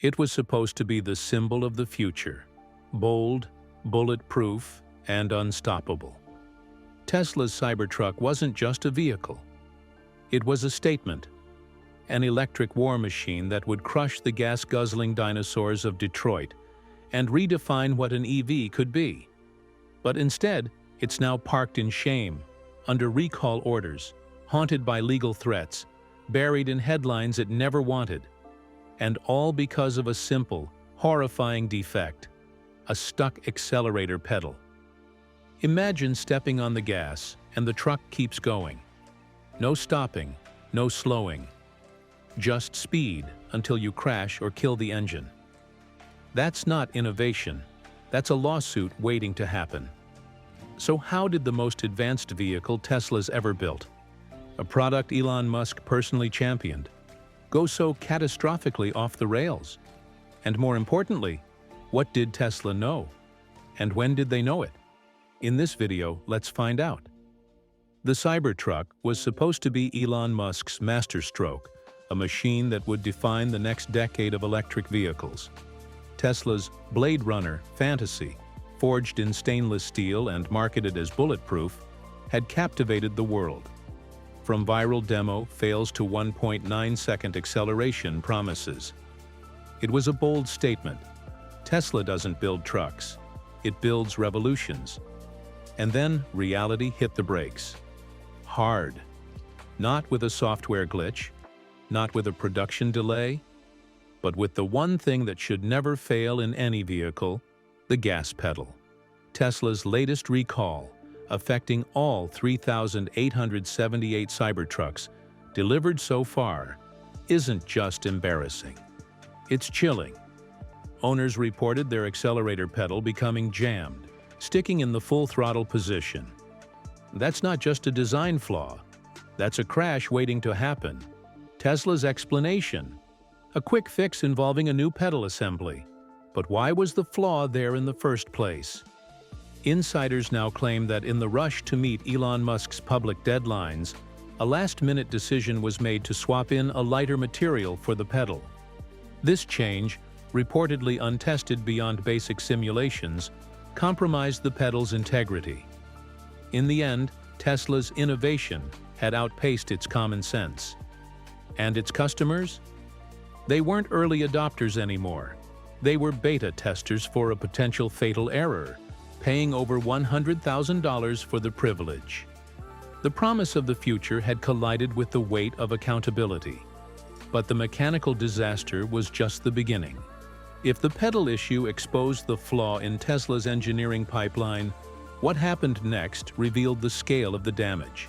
It was supposed to be the symbol of the future, bold, bulletproof, and unstoppable. Tesla's Cybertruck wasn't just a vehicle. It was a statement, an electric war machine that would crush the gas-guzzling dinosaurs of Detroit and redefine what an EV could be. But instead, it's now parked in shame, under recall orders, haunted by legal threats, buried in headlines it never wanted, and all because of a simple, horrifying defect: a stuck accelerator pedal. Imagine stepping on the gas and the truck keeps going. No stopping, no slowing. Just speed until you crash or kill the engine. That's not innovation. That's a lawsuit waiting to happen. So how did the most advanced vehicle Tesla's ever built, a product Elon Musk personally championed, go so catastrophically off the rails? And more importantly, what did Tesla know? And when did they know it? In this video, let's find out. The Cybertruck was supposed to be Elon Musk's masterstroke, a machine that would define the next decade of electric vehicles. Tesla's Blade Runner fantasy, forged in stainless steel and marketed as bulletproof, had captivated the world. From viral demo fails to 1.9-second acceleration promises. It was a bold statement. Tesla doesn't build trucks, it builds revolutions. And then reality hit the brakes. Hard. Not with a software glitch, not with a production delay, but with the one thing that should never fail in any vehicle: the gas pedal. Tesla's latest recall, affecting all 3,878 Cybertrucks delivered so far, isn't just embarrassing. It's chilling. Owners reported their accelerator pedal becoming jammed, sticking in the full throttle position. That's not just a design flaw. That's a crash waiting to happen. Tesla's explanation: a quick fix involving a new pedal assembly. But why was the flaw there in the first place? Insiders now claim that in the rush to meet Elon Musk's public deadlines, a last-minute decision was made to swap in a lighter material for the pedal. This change, reportedly untested beyond basic simulations, compromised the pedal's integrity. In the end, Tesla's innovation had outpaced its common sense. And its customers? They weren't early adopters anymore. They were beta testers for a potential fatal error, paying over $100,000 for the privilege. The promise of the future had collided with the weight of accountability. But the mechanical disaster was just the beginning. If the pedal issue exposed the flaw in Tesla's engineering pipeline, what happened next revealed the scale of the damage.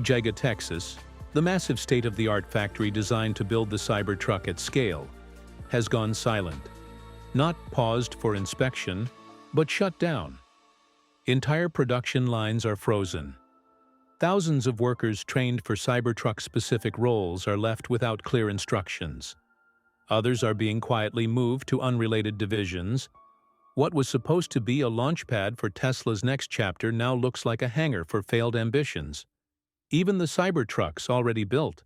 Giga Texas, the massive state-of-the-art factory designed to build the Cybertruck at scale, has gone silent. Not paused for inspection, but shut down. Entire production lines are frozen. Thousands of workers trained for Cybertruck-specific roles are left without clear instructions. Others are being quietly moved to unrelated divisions. What was supposed to be a launchpad for Tesla's next chapter now looks like a hangar for failed ambitions. Even the Cybertrucks already built,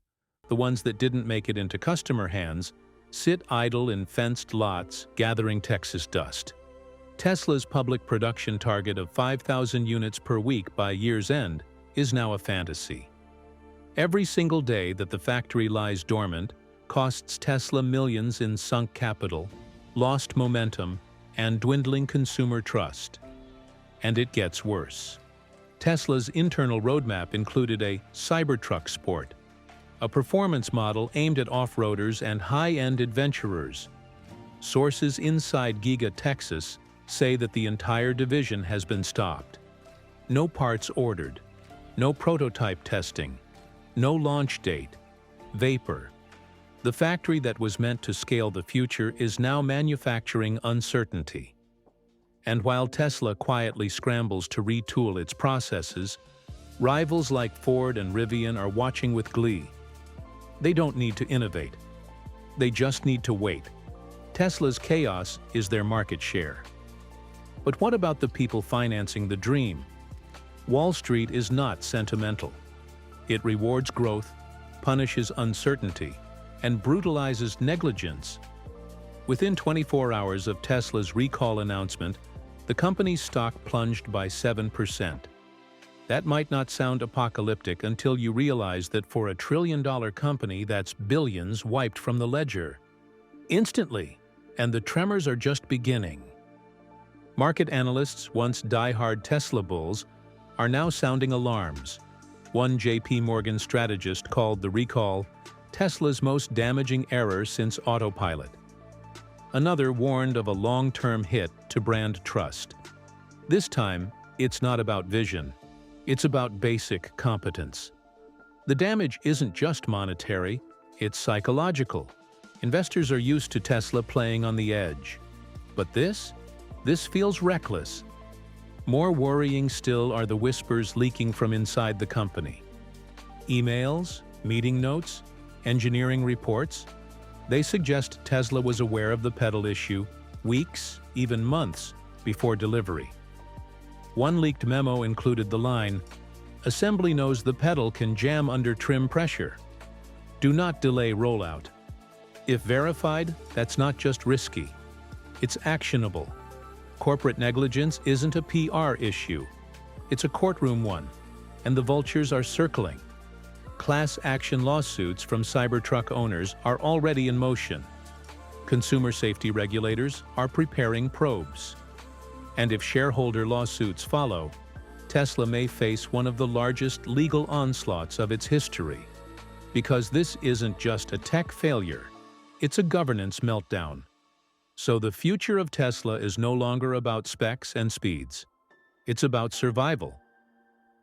the ones that didn't make it into customer hands, sit idle in fenced lots, gathering Texas dust. Tesla's public production target of 5,000 units per week by year's end is now a fantasy. Every single day that the factory lies dormant costs Tesla millions in sunk capital, lost momentum, and dwindling consumer trust. And it gets worse. Tesla's internal roadmap included a Cybertruck Sport, a performance model aimed at off-roaders and high-end adventurers. Sources inside Giga Texas say that the entire division has been stopped. No parts ordered, no prototype testing, no launch date. Vapor. The factory that was meant to scale the future is now manufacturing uncertainty. And while Tesla quietly scrambles to retool its processes, rivals like Ford and Rivian are watching with glee. They don't need to innovate. They just need to wait. Tesla's chaos is their market share. But what about the people financing the dream? Wall Street is not sentimental. It rewards growth, punishes uncertainty, and brutalizes negligence. Within 24 hours of Tesla's recall announcement, the company's stock plunged by 7%. That might not sound apocalyptic until you realize that for a trillion-dollar company, that's billions wiped from the ledger. Instantly, and the tremors are just beginning. Market analysts, once die-hard Tesla bulls, are now sounding alarms. One J.P. Morgan strategist called the recall Tesla's most damaging error since autopilot. Another warned of a long-term hit to brand trust. This time, it's not about vision. It's about basic competence. The damage isn't just monetary, it's psychological. Investors are used to Tesla playing on the edge. But this feels reckless. More worrying still are the whispers leaking from inside the company. Emails, meeting notes, engineering reports, they suggest Tesla was aware of the pedal issue weeks, even months, before delivery. One leaked memo included the line, "Assembly knows the pedal can jam under trim pressure. Do not delay rollout." If verified, that's not just risky. It's actionable. Corporate negligence isn't a PR issue. It's a courtroom one, and the vultures are circling. Class action lawsuits from Cybertruck owners are already in motion. Consumer safety regulators are preparing probes. And if shareholder lawsuits follow, Tesla may face one of the largest legal onslaughts of its history. Because this isn't just a tech failure, it's a governance meltdown. So the future of Tesla is no longer about specs and speeds. It's about survival.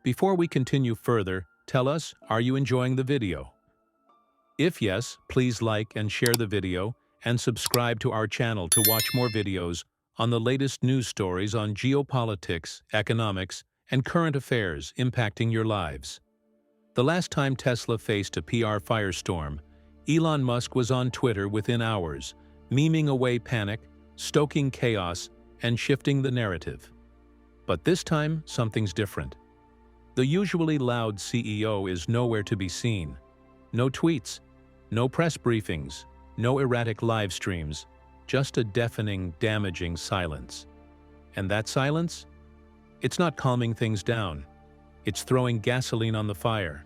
Before we continue further, tell us, are you enjoying the video? If yes, please like and share the video and subscribe to our channel to watch more videos on the latest news stories on geopolitics, economics, and current affairs impacting your lives. The last time Tesla faced a PR firestorm, Elon Musk was on Twitter within hours, memeing away panic, stoking chaos, and shifting the narrative. But this time, something's different. The usually loud CEO is nowhere to be seen. No tweets, no press briefings, no erratic live streams, just a deafening, damaging silence. And that silence? It's not calming things down. It's throwing gasoline on the fire.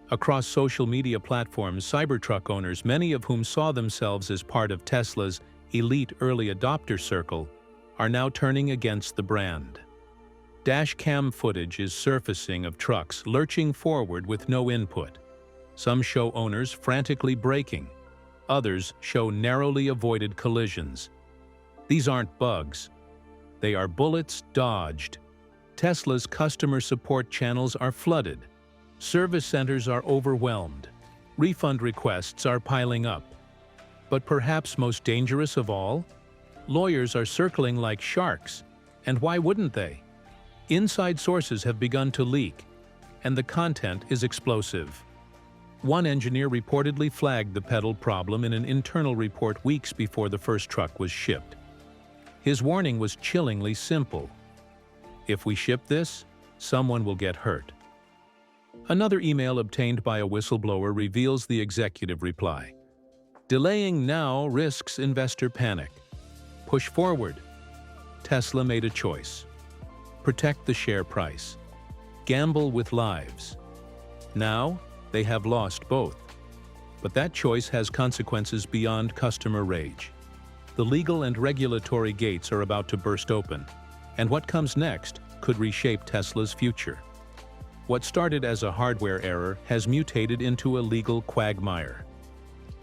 Across social media platforms, Cybertruck owners, many of whom saw themselves as part of Tesla's elite early adopter circle, are now turning against the brand. Dash cam footage is surfacing of trucks lurching forward with no input. Some show owners frantically braking. Others show narrowly avoided collisions. These aren't bugs. They are bullets dodged. Tesla's customer support channels are flooded. Service centers are overwhelmed. Refund requests are piling up. But perhaps most dangerous of all? Lawyers are circling like sharks. And why wouldn't they? Inside sources have begun to leak, and the content is explosive. One engineer reportedly flagged the pedal problem in an internal report weeks before the first truck was shipped. His warning was chillingly simple. If we ship this, someone will get hurt. Another email obtained by a whistleblower reveals the executive reply. Delaying now risks investor panic. Push forward. Tesla made a choice. Protect the share price. Gamble with lives. Now, they have lost both. But that choice has consequences beyond customer rage. The legal and regulatory gates are about to burst open, and what comes next could reshape Tesla's future. What started as a hardware error has mutated into a legal quagmire.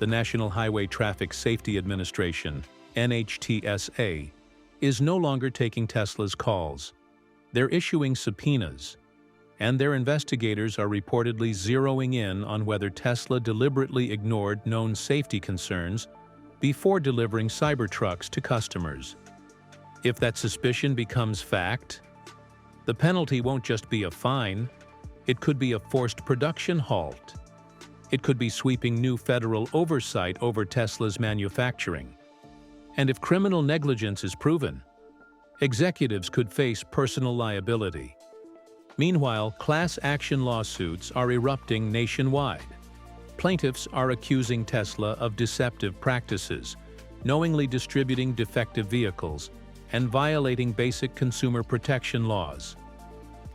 The National Highway Traffic Safety Administration, NHTSA, is no longer taking Tesla's calls. They're issuing subpoenas, and their investigators are reportedly zeroing in on whether Tesla deliberately ignored known safety concerns before delivering Cybertrucks to customers. If that suspicion becomes fact, the penalty won't just be a fine, it could be a forced production halt. It could be sweeping new federal oversight over Tesla's manufacturing. And if criminal negligence is proven, executives could face personal liability. Meanwhile, class action lawsuits are erupting nationwide. Plaintiffs are accusing Tesla of deceptive practices, knowingly distributing defective vehicles, and violating basic consumer protection laws.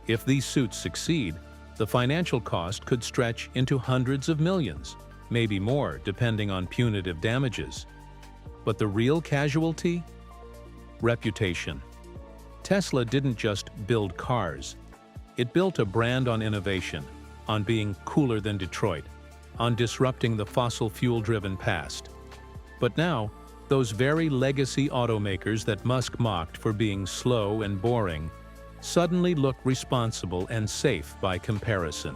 If these suits succeed, the financial cost could stretch into hundreds of millions, maybe more depending on punitive damages. But the real casualty? Reputation. Tesla didn't just build cars. It built a brand on innovation, on being cooler than Detroit, on disrupting the fossil fuel-driven past. But now, those very legacy automakers that Musk mocked for being slow and boring suddenly look responsible and safe by comparison.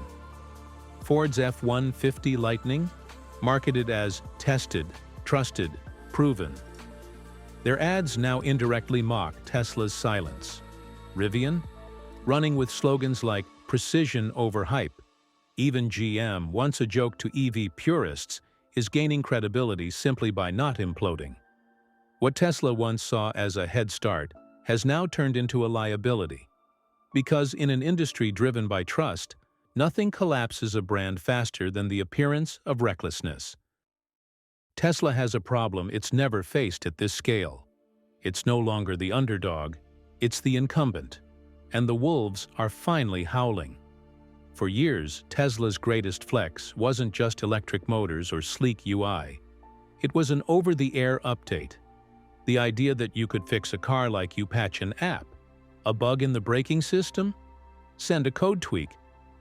Ford's F-150 Lightning, marketed as tested, trusted, proven. Their ads now indirectly mock Tesla's silence. Rivian, running with slogans like precision over hype. Even GM, once a joke to EV purists, is gaining credibility simply by not imploding. What Tesla once saw as a head start has now turned into a liability. Because in an industry driven by trust, nothing collapses a brand faster than the appearance of recklessness. Tesla has a problem it's never faced at this scale. It's no longer the underdog, it's the incumbent. And the wolves are finally howling. For years, Tesla's greatest flex wasn't just electric motors or sleek UI. It was an over-the-air update. The idea that you could fix a car like you patch an app. A bug in the braking system? Send a code tweak.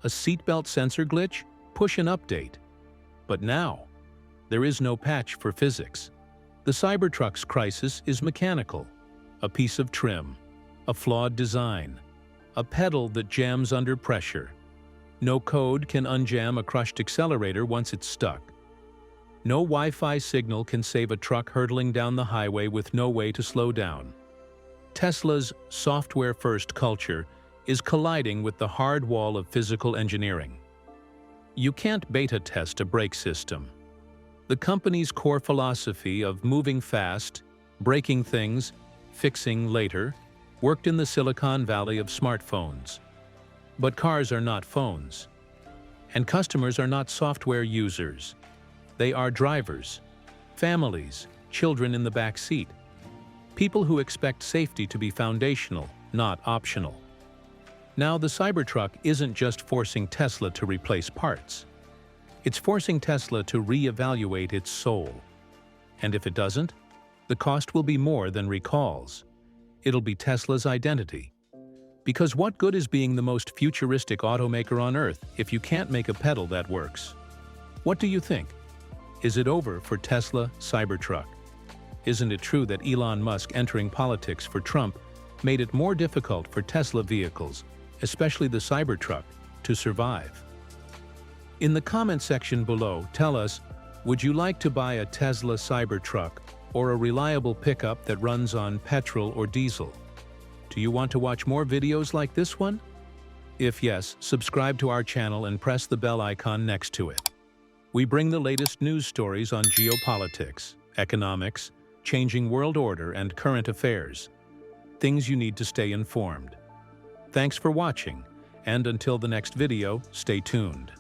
A seatbelt sensor glitch? Push an update. But now, there is no patch for physics. The Cybertruck's crisis is mechanical. A piece of trim. A flawed design. A pedal that jams under pressure. No code can unjam a crushed accelerator once it's stuck. No Wi-Fi signal can save a truck hurtling down the highway with no way to slow down. Tesla's software-first culture is colliding with the hard wall of physical engineering. You can't beta test a brake system. The company's core philosophy of moving fast, breaking things, fixing later, worked in the Silicon Valley of smartphones. But cars are not phones. And customers are not software users. They are drivers, families, children in the back seat. People who expect safety to be foundational, not optional. Now, the Cybertruck isn't just forcing Tesla to replace parts. It's forcing Tesla to reevaluate its soul. And if it doesn't, the cost will be more than recalls. It'll be Tesla's identity. Because what good is being the most futuristic automaker on Earth if you can't make a pedal that works? What do you think? Is it over for Tesla Cybertruck? Isn't it true that Elon Musk entering politics for Trump made it more difficult for Tesla vehicles, especially the Cybertruck, to survive? In the comment section below, tell us, would you like to buy a Tesla Cybertruck or a reliable pickup that runs on petrol or diesel? Do you want to watch more videos like this one? If yes, subscribe to our channel and press the bell icon next to it. We bring the latest news stories on geopolitics, economics, changing world order, and current affairs. Things you need to stay informed. Thanks for watching, and until the next video, stay tuned.